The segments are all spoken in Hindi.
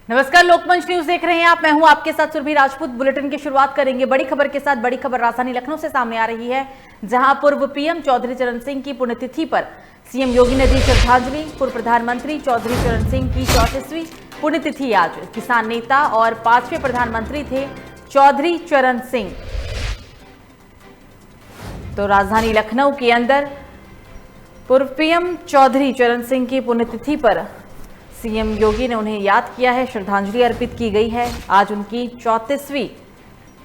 नमस्कार, लोकमंच न्यूज देख रहे हैं आप। मैं हूं आपके साथ सुरभि राजपूत। बुलेटिन की शुरुआत करेंगे बड़ी खबर के साथ। बड़ी खबर राजधानी लखनऊ से सामने आ रही है, जहां पूर्व पीएम चौधरी चरण सिंह की पुण्यतिथि पर सीएम योगी ने दी श्रद्धांजलि। पूर्व प्रधानमंत्री चौधरी चरण सिंह की 34वीं पुण्यतिथि आज। किसान नेता और 5वें प्रधानमंत्री थे चौधरी चरण सिंह। तो राजधानी लखनऊ के अंदर पूर्व पीएम चौधरी चरण सिंह की पुण्यतिथि पर सीएम योगी ने उन्हें याद किया है, श्रद्धांजलि अर्पित की गई है। आज उनकी 34वीं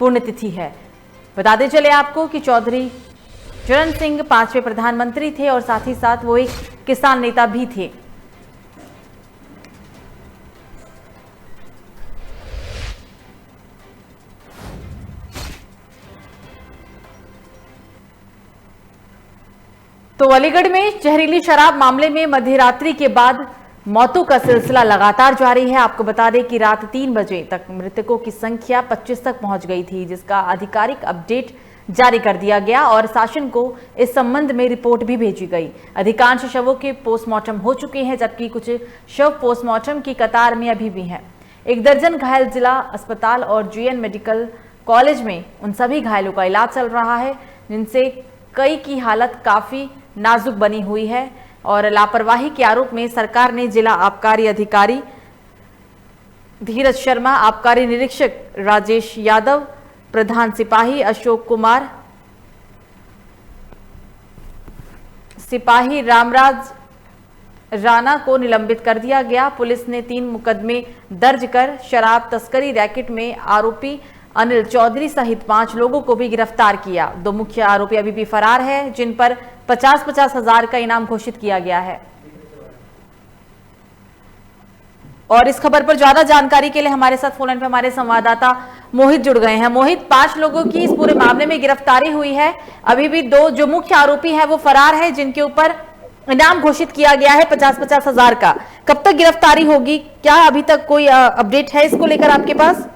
पुण्यतिथि है। बताते चले आपको कि चौधरी चरण सिंह 5वें प्रधानमंत्री थे और साथ ही साथ वो एक किसान नेता भी थे। तो अलीगढ़ में जहरीली शराब मामले में मध्यरात्रि के बाद मौतों का सिलसिला लगातार जारी है। आपको बता दें कि रात 3 बजे तक मृतकों की संख्या 25 तक पहुंच गई थी, जिसका आधिकारिक अपडेट जारी कर दिया गया और शासन को इस संबंध में रिपोर्ट भी भेजी गई। अधिकांश शवों के पोस्टमार्टम हो चुके हैं, जबकि कुछ शव पोस्टमार्टम की कतार में अभी भी हैं। 1 दर्जन घायल जिला अस्पताल और जीएन मेडिकल कॉलेज में उन सभी घायलों का इलाज चल रहा है, जिनसे कई की हालत काफी नाजुक बनी हुई है। और लापरवाही के आरोप में सरकार ने जिला आबकारी अधिकारी धीरज शर्मा, आबकारी निरीक्षक राजेश यादव, प्रधान सिपाही अशोक कुमार, सिपाही रामराज राणा को निलंबित कर दिया गया। पुलिस ने 3 मुकदमे दर्ज कर शराब तस्करी रैकेट में आरोपी अनिल चौधरी सहित 5 लोगों को भी गिरफ्तार किया। 2 मुख्य आरोपी अभी भी फरार है, जिन पर 50-50 हजार का इनाम घोषित किया गया है। और इस खबर पर ज्यादा जानकारी के लिए हमारे साथ फोन लाइन पे हमारे संवाददाता मोहित जुड़ गए हैं। मोहित, 5 लोगों की इस पूरे मामले में गिरफ्तारी हुई है। अभी भी 2 जो मुख्य आरोपी हैं वो फरार है, जिनके ऊपर इनाम घोषित किया गया है 50-50 हजार का। कब तक गिरफ्तारी होगी? क्या अभी तक कोई अपडेट है इसको लेकर आपके पास?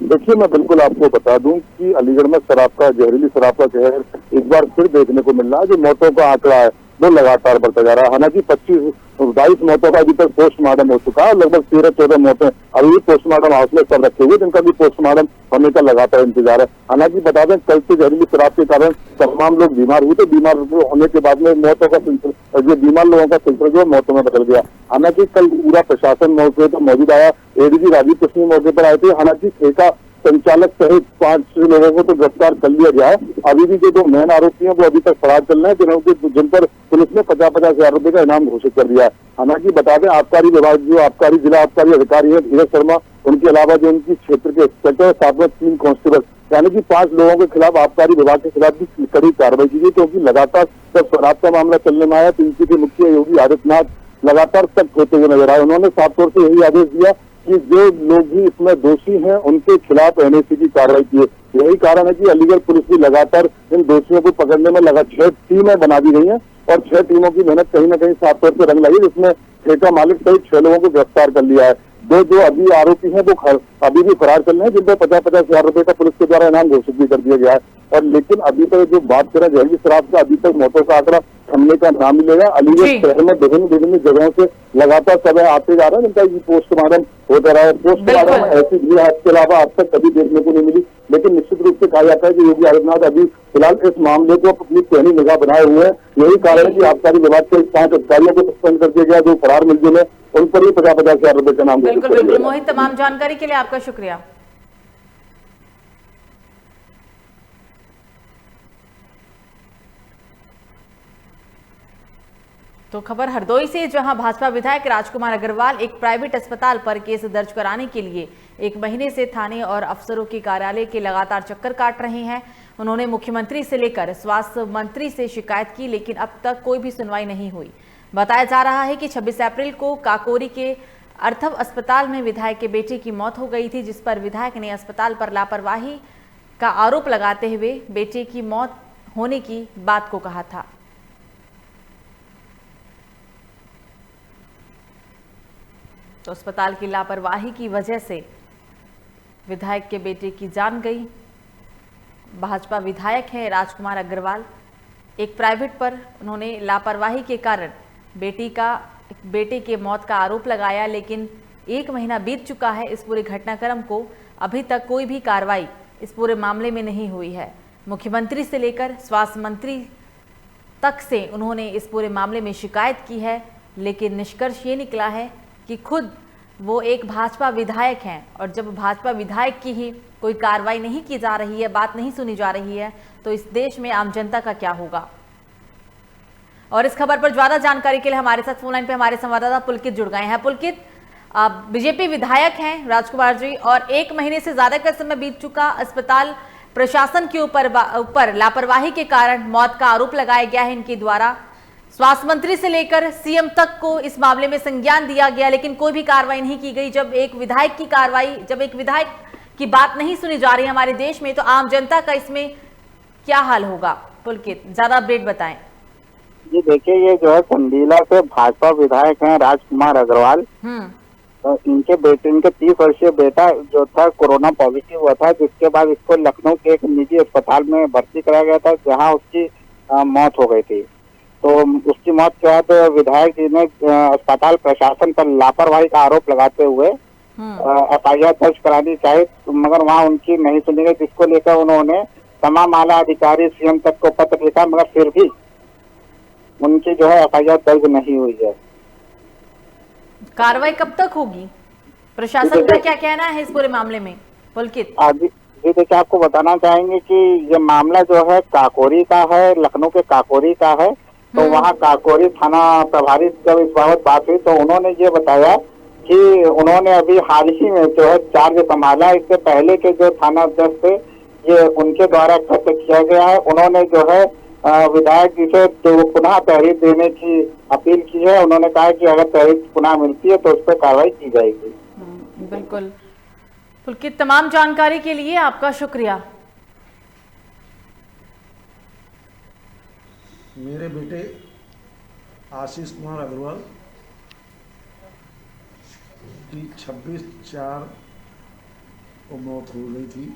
देखिए, मैं बिल्कुल आपको बता दूं कि अलीगढ़ में जहरीली शराब का कहर एक बार फिर देखने को मिल रहा है। जो मौतों का आंकड़ा है वो लगातार बढ़ता जा रहा है। हालांकि 22 मौतों का अभी तक पोस्टमार्टम हो चुका है। लगभग 13-14 मौतें अभी भी पोस्टमार्टम हाउस में सब रखे हुए, जिनका भी पोस्टमार्टम होने का लगातार इंतजार है। हालांकि बता दें, कल से जहरीली शराब के कारण तमाम लोग बीमार हुए थे। बीमार होने के बाद में मौतों का सिलसिला, जो बीमार लोगों का सिलसिला जो मौतों में बदल गया। हालांकि कल पूरा प्रशासन मौके पर मौजूद आया। एडीजी राजीव कृष्ण मौके पर आए थे। हालांकि ठेका संचालक सहित 5 लोगों को तो गिरफ्तार कर लिया गया है। अभी भी जो 2 मेन आरोपी हैं वो अभी तक फरार चल रहे हैं, जिन पर पुलिस ने 50-50 हजार रुपए का इनाम घोषित कर दिया है। हालांकि बता दें, आबकारी विभाग जो जिला आबकारी अधिकारी है धीरज शर्मा, उनके अलावा जो उनकी क्षेत्र के इंस्पेक्टर, साथ में 3 कांस्टेबल, यानी कि 5 लोगों के खिलाफ आबकारी विभाग के खिलाफ भी कड़ी कार्रवाई की गई। क्योंकि लगातार जब शराब का मामला चलने में आया तो इनकी के मुख्य योगी आदित्यनाथ लगातार सख्त होते हुए नजर आए। उन्होंने साफ तौर से यही आदेश दिया कि जो लोग भी इसमें दोषी हैं उनके खिलाफ एनएसी की कार्रवाई की है। यही कारण है कि अलीगढ़ पुलिस भी लगातार इन दोषियों को पकड़ने में 6 टीमें बना दी गई हैं और 6 टीमों की मेहनत कहीं न कहीं साफ तौर पर रंग लाई है, जिसमें ठेका मालिक सहित 6 लोगों को गिरफ्तार कर लिया है। 2 जो अभी आरोपी हैं वो अभी भी फरार चल रहे हैं, जिन पर 50-50 हजार रुपए का पुलिस के द्वारा इनाम घोषित भी कर दिया गया है। और लेकिन अभी तक जो बात करें जहरीली शराब का, अभी तक मौतों का आंकड़ा थमने का नाम मिलेगा। अलीगढ़ शहर में विभिन्न जगहों से लगातार समय आते जा रहे हैं, जिनका पोस्टमार्टम होता रहा है। पोस्टमार्टम ऐसी भीड़ इसके अलावा अब तक कभी देखने को नहीं मिली। लेकिन निश्चित रूप से कहा जाता है कि योगी आदित्यनाथ अभी फिलहाल इस मामले को अपनी पैनी निगाह बनाए हुए हैं। यही कारण है कि आबकारी विभाग के 5 अधिकारियों को सस्पेंड कर दिया गया, जो फरार मिलजुल है उन पर भी 50-50 हजार रुपए का नाम। बिल्कुल मोहित, तमाम जानकारी के लिए आपका शुक्रिया। तो खबर हरदोई से, जहां भाजपा विधायक राजकुमार अग्रवाल एक प्राइवेट अस्पताल पर केस दर्ज कराने के लिए 1 महीने से थाने और अफसरों के कार्यालय के लगातार चक्कर काट रहे हैं। उन्होंने मुख्यमंत्री से लेकर स्वास्थ्य मंत्री से शिकायत की, लेकिन अब तक कोई भी सुनवाई नहीं हुई। बताया जा रहा है कि 26 अप्रैल को काकोरी के अर्थव अस्पताल में विधायक के बेटे की मौत हो गई थी, जिस पर विधायक ने अस्पताल पर लापरवाही का आरोप लगाते हुए बेटे की मौत होने की बात को कहा था। तो अस्पताल की लापरवाही की वजह से विधायक के बेटे की जान गई। भाजपा विधायक है राजकुमार अग्रवाल, एक प्राइवेट पर उन्होंने लापरवाही के कारण बेटे के मौत का आरोप लगाया, लेकिन 1 महीना बीत चुका है इस पूरे घटनाक्रम को, अभी तक कोई भी कार्रवाई इस पूरे मामले में नहीं हुई है। मुख्यमंत्री से लेकर स्वास्थ्य मंत्री तक से उन्होंने इस पूरे मामले में शिकायत की है, लेकिन निष्कर्ष ये निकला है कि खुद वो एक भाजपा विधायक हैं, और जब भाजपा विधायक की ही कोई कार्रवाई नहीं की जा रही है, बात नहीं सुनी जा रही है, तो इस देश में आम जनता का क्या होगा। और इस खबर पर ज्यादा जानकारी के लिए हमारे साथ फोन लाइन पे हमारे संवाददाता पुलकित जुड़ गए हैं। पुलकित, बीजेपी विधायक हैं राजकुमार जी, और 1 महीने से ज्यादा का समय बीत चुका, अस्पताल प्रशासन के ऊपर लापरवाही के कारण मौत का आरोप लगाया गया है इनके द्वारा। स्वास्थ्य मंत्री से लेकर सीएम तक को इस मामले में संज्ञान दिया गया, लेकिन कोई भी कार्रवाई नहीं की गई। जब एक विधायक की बात नहीं सुनी जा रही है हमारे देश में, तो आम जनता का इसमें क्या हाल होगा। पुलकित, ज्यादा अपडेट बताएं। जी देखिए, ये जो है संडीला से भाजपा विधायक हैं राजकुमार अग्रवाल। तो इनके 30 वर्षीय बेटा जो था कोरोना पॉजिटिव हुआ था, जिसके बाद इसको लखनऊ के एक निजी अस्पताल में भर्ती कराया गया था, जहां उसकी मौत हो गई थी। तो उसकी मौत के बाद विधायक जी ने अस्पताल प्रशासन पर लापरवाही का आरोप लगाते हुए FIR दर्ज करानी चाहिए, मगर वहां उनकी नहीं सुनी गई, जिसको लेकर उन्होंने तमाम आला अधिकारी सीएम तक को पत्र लिखा, मगर फिर भी उनकी जो है FIR दर्ज नहीं हुई है। कार्रवाई कब तक होगी? प्रशासन का क्या कहना है इस पूरे मामले में? पुलकित, जी देखिए, आपको बताना चाहेंगे कि ये मामला जो है काकोरी का है, लखनऊ के काकोरी का है। तो वहाँ काकोरी थाना प्रभारी जब इस बाबत बात हुई, तो उन्होंने ये बताया कि उन्होंने अभी हाल ही में जो है चार्ज संभाला। इससे पहले के जो थाना अध्यक्ष थे, ये उनके द्वारा खत्म किया गया है। उन्होंने जो है विधायक जी से पुनः तहरीर देने की अपील की है। उन्होंने कहा कि अगर तहरीर पुनः मिलती है तो उस पर कार्रवाई की जाएगी। बिल्कुल पुलकित, तमाम जानकारी के लिए आपका शुक्रिया। मेरे बेटे आशीष कुमार अग्रवाल की 26/4 को मौत हो गई थी।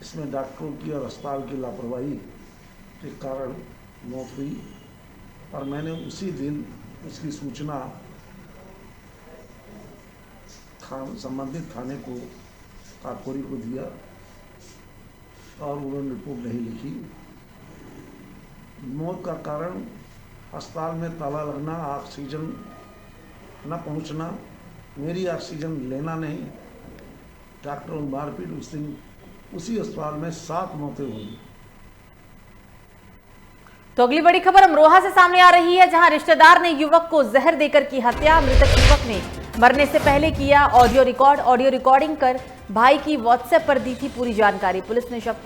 इसमें डॉक्टरों की और अस्पताल की लापरवाही के कारण मौत हुई, और मैंने उसी दिन उसकी सूचना संबंधित थाने को काकोरी को दिया, और उन्होंने रिपोर्ट नहीं लिखी। मौत का कारण अस्पताल में ताला लगना, ऑक्सीजन न पहुंचना, मेरी ऑक्सीजन लेना नहीं, डॉक्टरों की मारपीट। उस दिन उसी अस्पताल में 7 मौतें हुई। तो अगली बड़ी खबर अमरोहा से सामने आ रही है, जहां रिश्तेदार ने युवक को जहर देकर की हत्या। मृतक युवक ने मरने से पहले किया ऑडियो रिकॉर्डिंग कर भाई की व्हाट्सएप पर दी थी पूरी जानकारी। पुलिस ने शव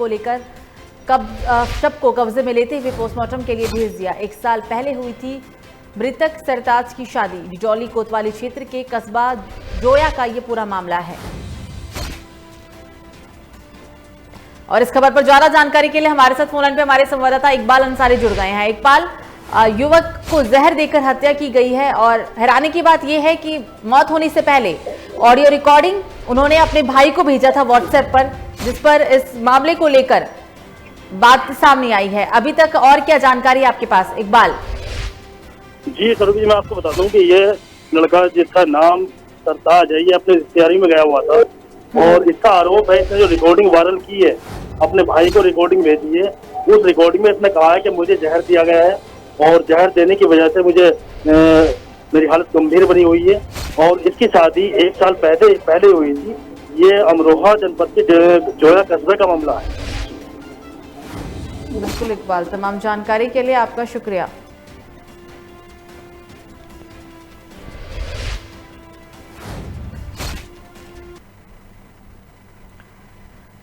को कब्जे में लेते हुए पोस्टमार्टम के लिए भेज दिया। 1 साल पहले हुई थी मृतक सरताज की शादी। डिडौली कोतवाली क्षेत्र के कस्बा जोया का ये पूरा मामला है। और इस खबर पर ज्यादा जानकारी के लिए हमारे साथ फोन लाइन पे हमारे संवाददाता इकबाल अंसारी जुड़ गए हैं। इकबाल, युवक को जहर देकर हत्या की गई है, और हैरानी की बात यह है कि मौत होने से पहले ऑडियो रिकॉर्डिंग उन्होंने अपने भाई को भेजा था व्हाट्सएप पर, जिस पर इस मामले को लेकर बात सामने आई है। अभी तक और क्या जानकारी आपके पास इकबाल? जी सरोजी, मैं आपको बता दूं कि ये लड़का जिसका नाम सरताज है, ये अपने रिश्तेदारी में गया हुआ था, और इसका आरोप है इसने जो रिकॉर्डिंग वायरल की है, अपने भाई को रिकॉर्डिंग भेजी है। उस रिकॉर्डिंग में इसने कहा है कि मुझे जहर दिया गया है, और जहर देने की वजह से मुझे मेरी हालत गंभीर बनी हुई है। और इसकी शादी 1 साल पहले हुई थी। ये अमरोहा जनपद के जोया कस्बे का मामला है। बिल्कुल इकबाल, तमाम जानकारी के लिए आपका शुक्रिया।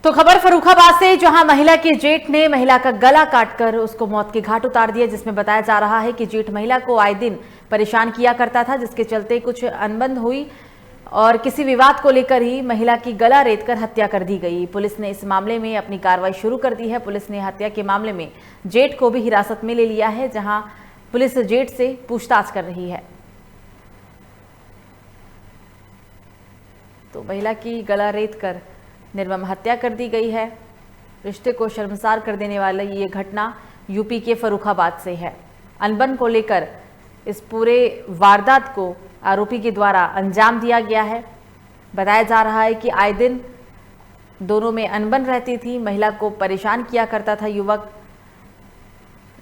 तो खबर फर्रुखाबाद से, जहां महिला के जेठ ने महिला का गला काटकर उसको मौत के घाट उतार दिया, जिसमें बताया जा रहा है कि जेठ महिला को आए दिन परेशान किया करता था, जिसके चलते कुछ अनबन हुई और किसी विवाद को लेकर ही महिला की गला रेतकर हत्या कर दी गई। पुलिस ने इस मामले में अपनी कार्रवाई शुरू कर दी है। पुलिस ने हत्या के मामले में जेठ को भी हिरासत में ले लिया है, जहां पुलिस जेठ से पूछताछ कर रही है। तो महिला की गला रेतकर निर्मम हत्या कर दी गई है। रिश्ते को शर्मसार कर देने वाली ये घटना यूपी के फर्रुखाबाद से है। अनबन को लेकर इस पूरे वारदात को आरोपी के द्वारा अंजाम दिया गया है। बताया जा रहा है कि आए दिन दोनों में अनबन रहती थी, महिला को परेशान किया करता था युवक,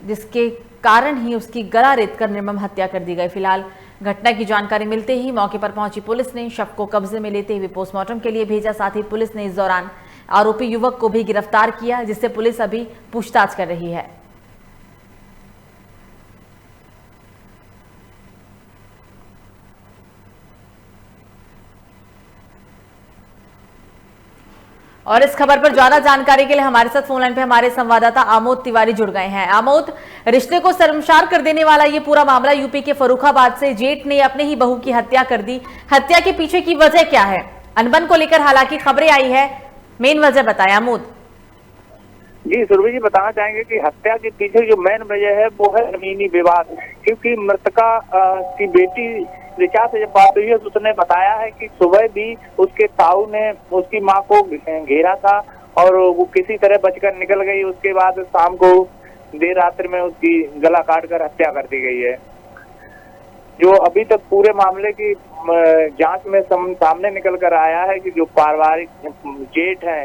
जिसके कारण ही उसकी गला रेतकर निर्मम हत्या कर दी गई। फिलहाल घटना की जानकारी मिलते ही मौके पर पहुंची पुलिस ने शव को कब्जे में लेते हुए पोस्टमार्टम के लिए भेजा। साथ ही पुलिस ने इस दौरान आरोपी युवक को भी गिरफ्तार किया, जिससे पुलिस अभी पूछताछ कर रही है। और इस खबर पर ज्यादा जानकारी के लिए हमारे साथ फोन लाइन पे हमारे संवाददाता आमोद तिवारी जुड़ गए हैं। आमोद, रिश्ते को शर्मसार कर देने वाला ये पूरा मामला यूपी के फर्रुखाबाद से जेठ ने अपने ही बहू की हत्या कर दी। हत्या के पीछे की वजह क्या है? अनबन को लेकर हालांकि खबरें आई है, मेन वजह बताएं आमोद। जी सुरभि जी, बताना चाहेंगे कि हत्या के पीछे जो मेन वजह है वो है जमीनी विवाद। क्योंकि मृतका की बेटी ऋचा से जब बात हुई है तो उसने बताया है कि सुबह भी उसके ताऊ ने उसकी मां को घेरा था और वो किसी तरह बचकर निकल गई। उसके बाद शाम को देर रात्रि में उसकी गला काट कर हत्या कर दी गई है। जो अभी तक पूरे मामले की जांच में सामने निकल कर आया है कि जो पारिवारिक जेठ है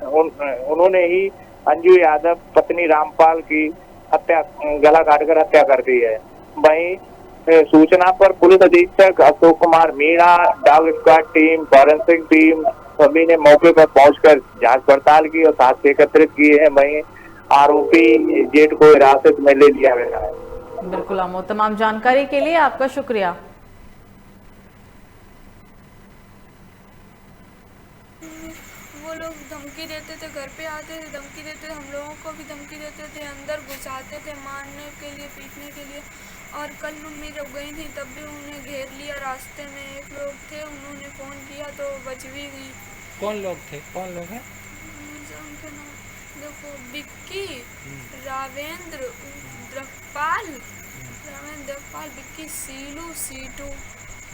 उन्होंने ही अंजू यादव पत्नी रामपाल की हत्या गला काटकर हत्या कर दी है। वहीं सूचना पर पुलिस अधीक्षक Ashok Kumar Meena, dog squad team, forensic team सभी ने मौके पर पहुंचकर जांच पड़ताल की और साक्ष्य एकत्रित किए हैं। वहीं आरोपी जेठ को हिरासत में ले लिया गया है। बिल्कुल आमोद, तमाम जानकारी के लिए आपका शुक्रिया। वो लोग धमकी देते थे, घर पे आते थे धमकी देते थे, हम लोगों को भी धमकी देते थे, अंदर घुसाते थे मारने के लिए, पीटने के लिए। और कल मम्मी जब गई थी तब भी उन्हें घेर लिया। रास्ते में एक लोग थे, उन्होंने फ़ोन किया तो बच भी गई। कौन लोग थे? कौन लोग हैं? मुझे उनके नाम देखो, विक्की, रावेंद्र, द्रकपाल, विक्की, सीलू, सीटू।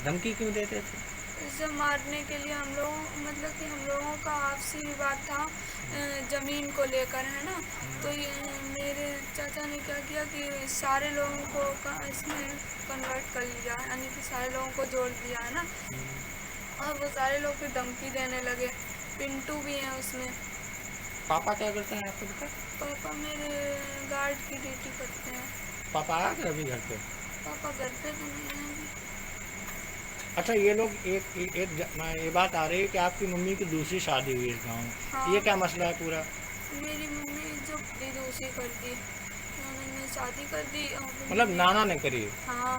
धमकी क्यों देते थे? इसे मारने के लिए हम लोग, मतलब कि हम लोगों का आपसी विवाद था ज़मीन को लेकर, है ना। तो ये मेरे चाचा ने क्या किया कि सारे लोगों को इसमें कन्वर्ट कर लिया, यानी कि सारे लोगों को जोड़ दिया, है ना। और वो सारे लोग फिर धमकी देने लगे। पिंटू भी हैं उसमें। पापा क्या करते हैं आपके बेटा? पापा मेरे गार्ड की ड्यूटी करते हैं। पापा आ गए अभी घर पे? पापा घर पे तो नहीं हैं अभी। अच्छा, ये लोग ये बात आ रही है कि आपकी मम्मी की दूसरी शादी हुई इस गाँव में। हाँ। ये क्या मसला है पूरा? मेरी मम्मी जो दूसरी कर दी, उन्होंने शादी कर दी। मतलब नाना ने करी? हाँ,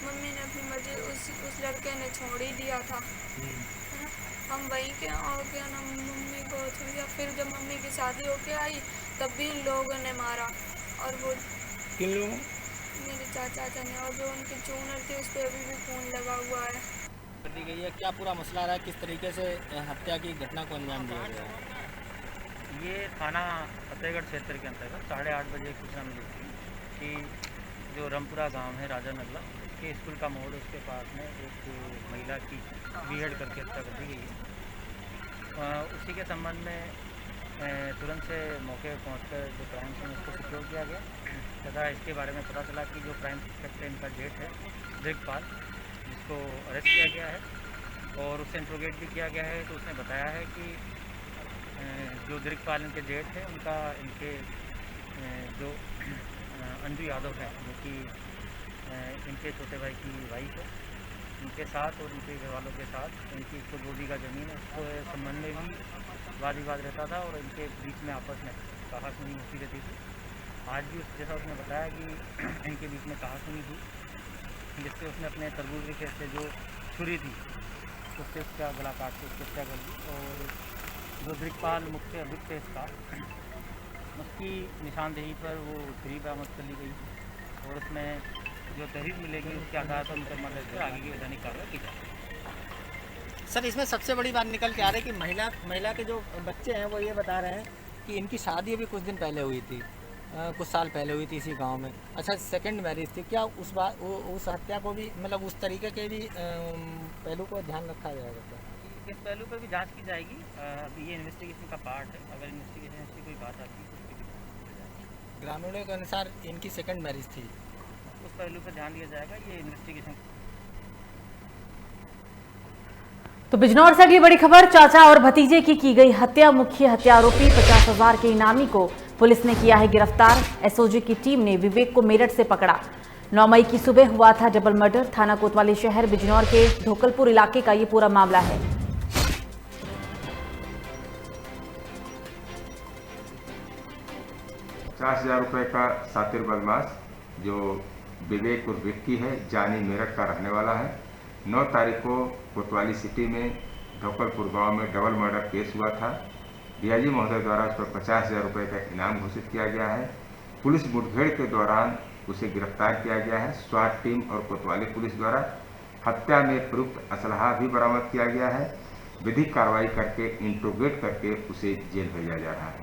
मम्मी ने अपनी मर्जी उस लड़के ने छोड़ ही दिया था, है ना। हम वहीं के और क्या ना, मम्मी को छोड़ दिया। फिर जब मम्मी की शादी होके आई तब भी इन लोगों ने मारा। और वो किन लोगों? मेरे चाचा ने, और जो उनके चूनर थे उस पर अभी भी खून लगा हुआ है। कर दी गई है। क्या पूरा मसला रहा है? किस तरीके से हत्या की घटना को अंजाम दिया गया है? ये थाना फतेहगढ़ क्षेत्र के अंतर्गत 8:30 बजे सूचना मिली थी कि जो रमपुरा गांव है राजा नगला के स्कूल का मोड़, उसके पास में एक महिला की बीएड करके हत्या कर दी गई है। उसी के संबंध में तुरंत से मौके पर पहुँचकर जो क्राइम सीन उसको सिक्योर किया गया तथा इसके बारे में पता चला कि जो क्राइम सस्पेक्ट इनका जेठ है दिग्पाल, जिसको अरेस्ट किया गया है और उससे इंट्रोगेट भी किया गया है। तो उसने बताया है कि जो दिग्पाल इनके जेठ है उनका इनके जो अंजू यादव है, जो कि इनके छोटे भाई की वाइफ है, इनके साथ और इनके घर वालों के साथ इनकी 102 बीघा ज़मीन है, उसके संबंध में भी वाद विवाद रहता था और इनके बीच में आपस में कहासुनी होती रहती थी। आज भी जैसा उसने बताया कि इनके बीच में कहासुनी थी, जिससे उसने अपने तरबूज के खेत से जो छुरी थी उससे उसका गला काट के उसकी हत्या कर दी। और जो दिग्पाल मुख्य अभियुक्त है इसका, उसकी निशानदेही पर वो छुरी बरामद कर ली गई और उसमें जो तहरीर मिलेगी उसके आधार पर मुकदमा दर्ज कर आगे की वैधानिक कार्रवाई की जाएगी। सर, इसमें सबसे बड़ी बात निकल के आ रही है कि महिला के जो बच्चे हैं वो ये बता रहे हैं कि इनकी शादी अभी कुछ दिन पहले हुई थी, कुछ साल पहले हुई थी इसी गांव में। अच्छा, सेकंड मैरिज थी क्या? उस हत्या को भी, मतलब उस तरीके के भी पहलू को ध्यान रखा जाएगा क्या? इस पहलू पर भी जांच की जाएगी। अभी ये इन्वेस्टिगेशन का पार्ट है। अगर इन्वेस्टिगेशन से कोई बात आती है तो उसकी भी ग्रामीणों के अनुसार इनकी सेकंड मैरिज थी। उस पहलू पर ध्यान दिया जाएगा। ये इन्वेस्टिगेशन तो बिजनौर से अगली बड़ी खबर, चाचा और भतीजे की गई हत्या। मुख्य हत्या आरोपी 50,000 के इनामी को पुलिस ने किया है गिरफ्तार। एसओजी की टीम ने विवेक को मेरठ से पकड़ा। 9 मई की सुबह हुआ था डबल मर्डर। थाना कोतवाली शहर बिजनौर के ढोकलपुर इलाके का ये पूरा मामला है। 50,000 रुपए का सातिर बदमाश जो विवेक और विक्की है, जानी मेरठ का रहने वाला है। 9 तारीख को कोतवाली सिटी में ढोकलपुर गांव में डबल मर्डर केस हुआ था। डीआईजी महोदय द्वारा उस पर 50,000 रुपये का इनाम घोषित किया गया है। पुलिस मुठभेड़ के दौरान उसे गिरफ्तार किया गया है। स्वाट टीम और कोतवाली पुलिस द्वारा हत्या में प्रयुक्त असलहा भी बरामद किया गया है। विधिक कार्रवाई करके इंट्रोगेट करके उसे जेल भेजा जा रहा है।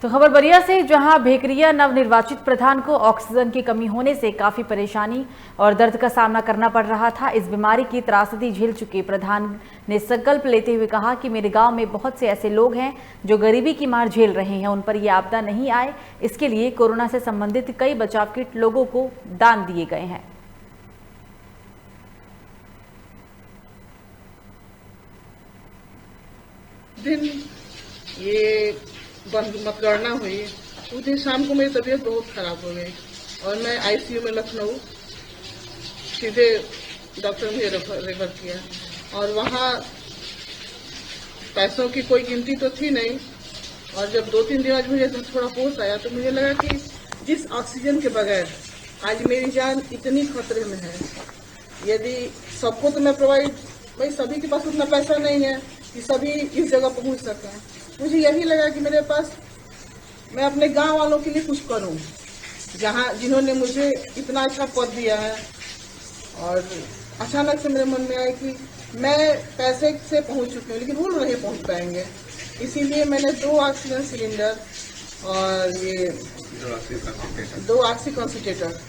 तो खबर बलिया से, जहां भेकरिया नवनिर्वाचित प्रधान को ऑक्सीजन की कमी होने से काफी परेशानी और दर्द का सामना करना पड़ रहा था। इस बीमारी की त्रासदी झेल चुके प्रधान ने संकल्प लेते हुए कहा कि मेरे गांव में बहुत से ऐसे लोग हैं जो गरीबी की मार झेल रहे हैं, उन पर यह आपदा नहीं आए, इसके लिए कोरोना से संबंधित कई बचाव किट लोगों को दान दिए गए हैं। दिन ये मतगणना हुई, उस दिन शाम को मेरी तबीयत बहुत खराब हो गई और मैं आईसीयू में लखनऊ सीधे डॉक्टर ने रेफर किया और वहाँ पैसों की कोई गिनती तो थी नहीं। और जब 2-3 दिन आज मुझे थोड़ा होश आया तो मुझे लगा कि जिस ऑक्सीजन के बगैर आज मेरी जान इतनी खतरे में है, यदि सबको तो मैं प्रोवाइड, भाई सभी के पास उतना पैसा नहीं है कि सभी इस जगह पहुंच सकें। मुझे यही लगा कि मेरे पास, मैं अपने गांव वालों के लिए कुछ करूं, जिन्होंने मुझे इतना अच्छा पद दिया है। और अचानक से मेरे मन में आया कि मैं पैसे से पहुंच चुकी हूँ लेकिन वो नहीं पहुंच पाएंगे, इसीलिए मैंने 2 ऑक्सीजन सिलेंडर और ये 2 ऑक्सी कंसंट्रेटर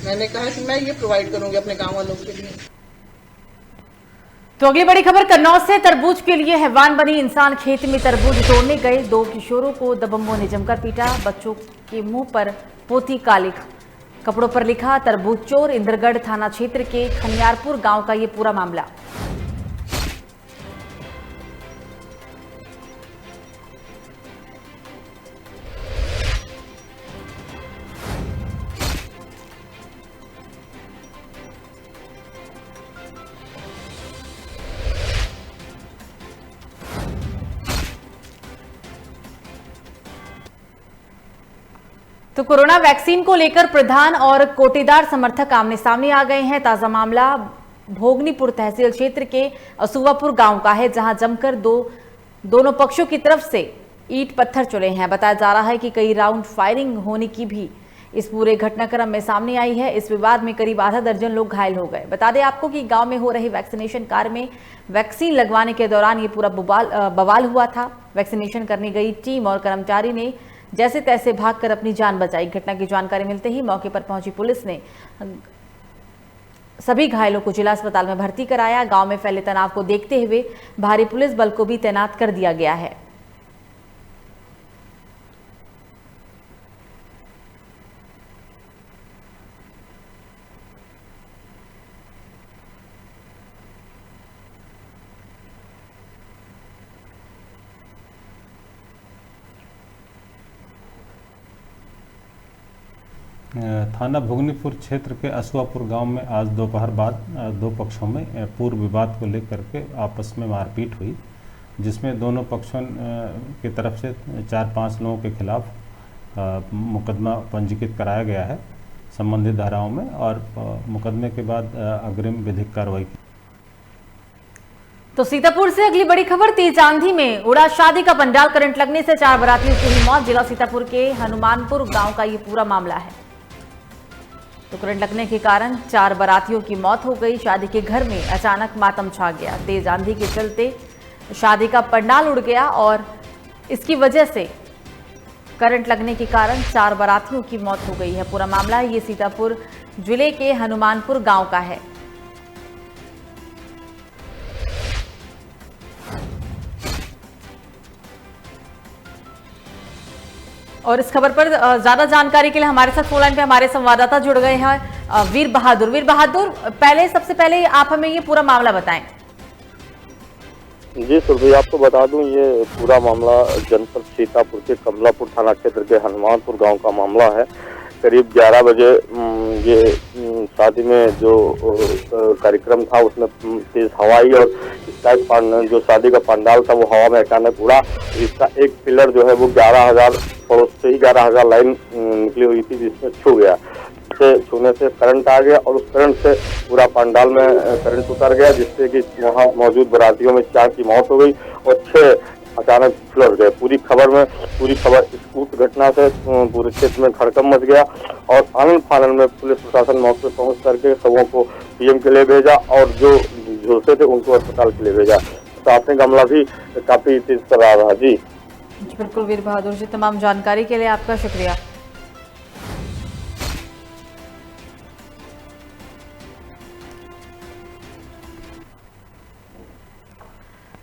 मैंने कहा कि मैं ये प्रोवाइड करूंगी अपने गाँव वालों के लिए। तो अगली बड़ी खबर, कन्नौज से तरबूज के लिए हैवान बनी इंसान। खेत में तरबूज तोड़ने गए 2 किशोरों को दबंगों ने जमकर पीटा। बच्चों के मुंह पर पोती कालिक, कपड़ों पर लिखा तरबूज चोर। इंद्रगढ़ थाना क्षेत्र के खनियारपुर गांव का ये पूरा मामला। तो कोरोना वैक्सीन को लेकर प्रधान और कोटेदार समर्थक आमने सामने आ गए हैं। ताजा मामला भोगनीपुर तहसील क्षेत्र के असुवापुर गांव का है, जहां जमकर दोनों पक्षों की तरफ से ईंट पत्थर चले हैं। बताया जा रहा है कि कई राउंड फायरिंग होने की भी इस पूरे घटनाक्रम में सामने आई है। इस विवाद में करीब आधा दर्जन लोग घायल हो गए। बता दें आपको कि गांव में हो रहे वैक्सीनेशन कार्य में वैक्सीन लगवाने के दौरान ये पूरा बवाल हुआ था। वैक्सीनेशन करने गई टीम और कर्मचारी ने जैसे तैसे भागकर अपनी जान बचाई। घटना की जानकारी मिलते ही मौके पर पहुंची पुलिस ने सभी घायलों को जिला अस्पताल में भर्ती कराया। गांव में फैले तनाव को देखते हुए भारी पुलिस बल को भी तैनात कर दिया गया है। थाना भोगनीपुर क्षेत्र के असुआपुर गांव में आज दोपहर बाद 2 पक्षों में पूर्व विवाद को लेकर के आपस में मारपीट हुई, जिसमें दोनों पक्षों की तरफ से 4-5 लोगों के खिलाफ मुकदमा पंजीकृत कराया गया है संबंधित धाराओं में, और मुकदमे के बाद अग्रिम विधिक कार्रवाई की। तो सीतापुर से अगली बड़ी खबर, तेज आंधी में उड़ा शादी का पंडाल। करंट लगने से 4 बारातियों की हुई मौत। जिला सीतापुर के हनुमानपुर गांव का ये पूरा मामला है। तो करंट लगने के कारण 4 बारातियों की मौत हो गई। शादी के घर में अचानक मातम छा गया। तेज आंधी के चलते शादी का पंडाल उड़ गया और इसकी वजह से करंट लगने के कारण 4 बारातियों की मौत हो गई है। पूरा मामला ये सीतापुर जिले के हनुमानपुर गांव का है। और इस खबर पर ज्यादा जानकारी के लिए हमारे साथ फोन लाइन पे हमारे संवाददाता जुड़ गए हैं। वीर बहादुर, पहले सबसे पहले आप हमें ये पूरा मामला बताएं। जी सुरभि, आपको बता दूं ये पूरा मामला जनपद सीतापुर के कमलापुर थाना क्षेत्र के हनुमानपुर गांव का मामला है। करीब 11 बजे ये शादी में जो कार्यक्रम था उसमें तेज हवाई और इसका जो शादी का पंडाल था वो हवा में अचानक उड़ा। इसका एक पिलर जो है वो 11,000 पड़ोस से ही 11,000 लाइन निकली हुई थी जिसमें छू गया। से छूने से करंट आ गया और उस करंट से पूरा पंडाल में करंट उतर गया, जिससे कि वहाँ मौजूद बारातियों में 4 की मौत हो गई और 6 अचानक फुलर गए। पूरी खबर इस घटना से पूरे क्षेत्र में खड़कम मच गया और आनन फानन में पुलिस प्रशासन मौके पर पहुंच करके सबों को पीएम के लिए भेजा और जो झुलसे थे उनको अस्पताल के लिए भेजा। ट्रैफिक मामला भी काफी तेज कर रहा। जी बिल्कुल वीर बहादुर जी, तमाम जानकारी के लिए आपका शुक्रिया।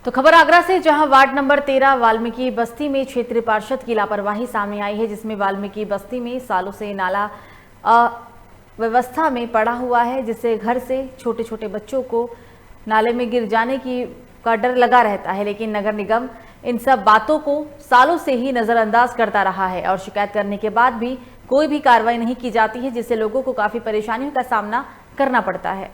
तो खबर आगरा से, जहां वार्ड नंबर 13 वाल्मीकि बस्ती में क्षेत्रीय पार्षद की लापरवाही सामने आई है, जिसमें वाल्मीकि बस्ती में सालों से नाला अव्यवस्था में पड़ा हुआ है, जिससे घर से छोटे छोटे बच्चों को नाले में गिर जाने का डर लगा रहता है। लेकिन नगर निगम इन सब बातों को सालों से ही नजरअंदाज करता रहा है और शिकायत करने के बाद भी कोई भी कार्रवाई नहीं की जाती है, जिससे लोगों को काफी परेशानियों का सामना करना पड़ता है।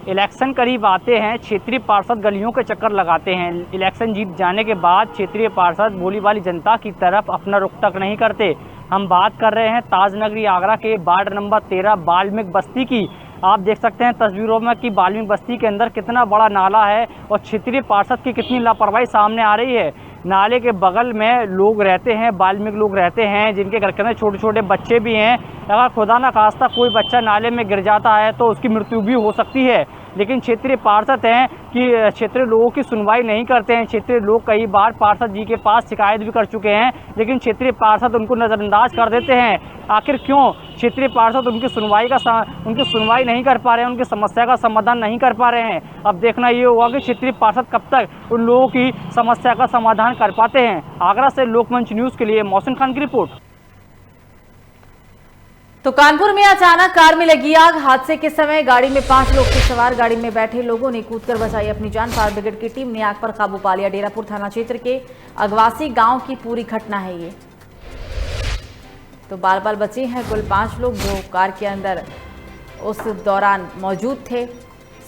इलेक्शन करीब आते हैं, क्षेत्रीय पार्षद गलियों के चक्कर लगाते हैं। इलेक्शन जीत जाने के बाद क्षेत्रीय पार्षद भोली वाली जनता की तरफ अपना रुख तक नहीं करते। हम बात कर रहे हैं ताजनगरी आगरा के वार्ड नंबर 13 वाल्मीकि बस्ती की। आप देख सकते हैं तस्वीरों में कि वाल्मीकि बस्ती के अंदर कितना बड़ा नाला है और क्षेत्रीय पार्षद की कितनी लापरवाही सामने आ रही है। नाले के बगल में लोग रहते हैं, वाल्मीकि लोग रहते हैं, जिनके घर के अंदर छोटे छोटे बच्चे भी हैं। अगर खुदा न खास्ता कोई बच्चा नाले में गिर जाता है तो उसकी मृत्यु भी हो सकती है। लेकिन क्षेत्रीय पार्षद हैं कि क्षेत्रीय लोगों की सुनवाई नहीं करते हैं। क्षेत्रीय लोग कई बार पार्षद जी के पास शिकायत भी कर चुके हैं, लेकिन क्षेत्रीय पार्षद उनको नज़रअंदाज कर देते हैं। आखिर क्यों क्षेत्रीय पार्षद उनकी सुनवाई नहीं कर पा रहे हैं, उनकी समस्या का समाधान नहीं कर पा रहे हैं। अब देखना ये होगा कि क्षेत्रीय पार्षद कब तक उन लोगों की समस्या का समाधान कर पाते हैं। आगरा से लोकमंच न्यूज़ के लिए मोहसिन खान की रिपोर्ट। तो कानपुर में अचानक कार में लगी आग। हादसे के समय गाड़ी में 5 लोग थे सवार। गाड़ी में बैठे लोगों ने कूदकर बचाई अपनी जान। फायर ब्रिगेड की टीम ने आग पर काबू पा लिया। डेरापुर थाना क्षेत्र के अगवासी गांव की पूरी घटना है ये। तो बाल बाल बचे हैं कुल 5 लोग जो कार के अंदर उस दौरान मौजूद थे।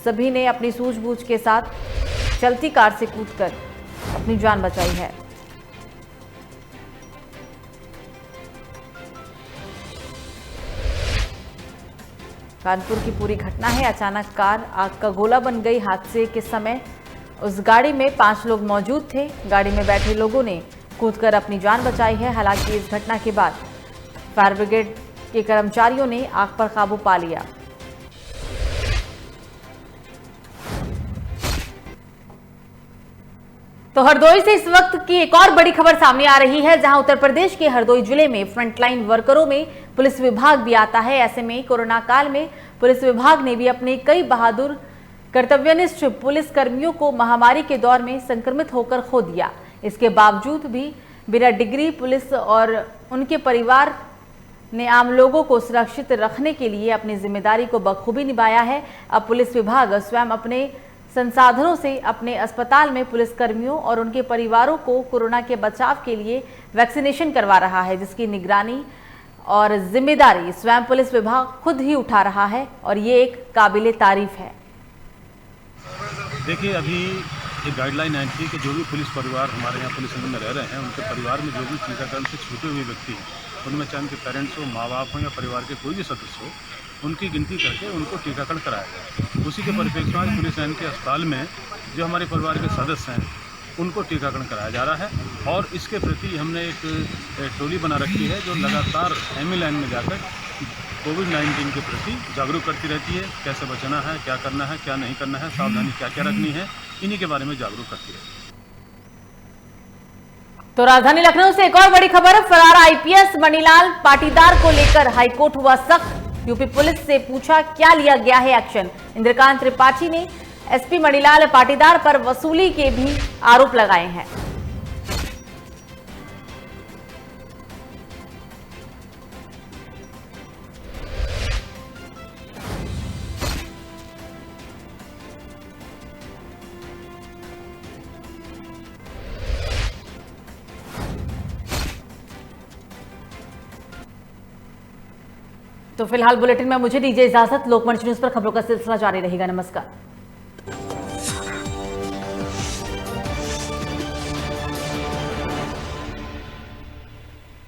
सभी ने अपनी सूझबूझ के साथ चलती कार से कूदकर अपनी जान बचाई है। कानपुर की पूरी घटना है। अचानक कार आग का गोला बन गई। हादसे के समय उस गाड़ी में 5 लोग मौजूद थे। गाड़ी में बैठे लोगों ने कूदकर अपनी जान बचाई है। हालांकि इस घटना के बाद फायर ब्रिगेड के कर्मचारियों ने आग पर काबू पा लिया। तो हरदोई से इस वक्त की एक और बड़ी खबर सामने आ रही है, जहां उत्तर प्रदेश के हरदोई जिले में फ्रंटलाइन वर्करों में पुलिस विभाग भी आता है। ऐसे में कोरोना काल में पुलिस विभाग ने भी अपने कई बहादुर कर्तव्यनिष्ठ पुलिस कर्मियों को महामारी के दौर में संक्रमित होकर खो दिया। इसके बावजूद भी बिना डिग्री पुलिस और उनके परिवार ने आम लोगों को सुरक्षित रखने के लिए अपनी जिम्मेदारी को बखूबी निभाया है। अब पुलिस विभाग स्वयं अपने संसाधनों से अपने अस्पताल में पुलिस कर्मियों और उनके परिवारों को कोरोना के बचाव के लिए वैक्सीनेशन करवा रहा है, जिसकी निगरानी और जिम्मेदारी स्वयं पुलिस विभाग खुद ही उठा रहा है और ये एक काबिले तारीफ है। देखिए, अभी एक गाइडलाइन आई थी कि जो भी पुलिस परिवार हमारे यहाँ पुलिस में रह रहे हैं, उनके परिवार में जो भी टीकाकरण से छूटे हुए व्यक्ति हैं, उनमें चाहे उनके पेरेंट्स हो, माँ बाप हो या परिवार के कोई भी सदस्य हो, उनकी गिनती करके उनको टीकाकरण कराया जाए। उसी के परिप्रेक्ष्य में आज पुलिस लाइन के अस्पताल में जो हमारे परिवार के सदस्य हैं उनको टीकाकरण कराया जा रहा है। और इसके प्रति हमने एक टोली बना रखी है जो लगातार एमई लाइन में जाकर कोविड-19 के प्रति जागरूक करती रहती है। कैसे बचना है, क्या करना है, क्या नहीं करना है, सावधानी क्या क्या रखनी है, इन्हीं के बारे में जागरूक करती रहती है। तो राजधानी लखनऊ से एक और बड़ी खबर है। फरार आईपीएस मणिलाल पाटीदार को लेकर हाईकोर्ट हुआ सख्त। यूपी पुलिस से पूछा क्या लिया गया है एक्शन। इंद्रकांत त्रिपाठी ने एसपी मणिलाल पाटीदार पर वसूली के भी आरोप लगाए हैं। तो फिलहाल बुलेटिन में मुझे दीजिए इजाजत। लोकमंच न्यूज पर खबरों का सिलसिला जारी रहेगा। नमस्कार।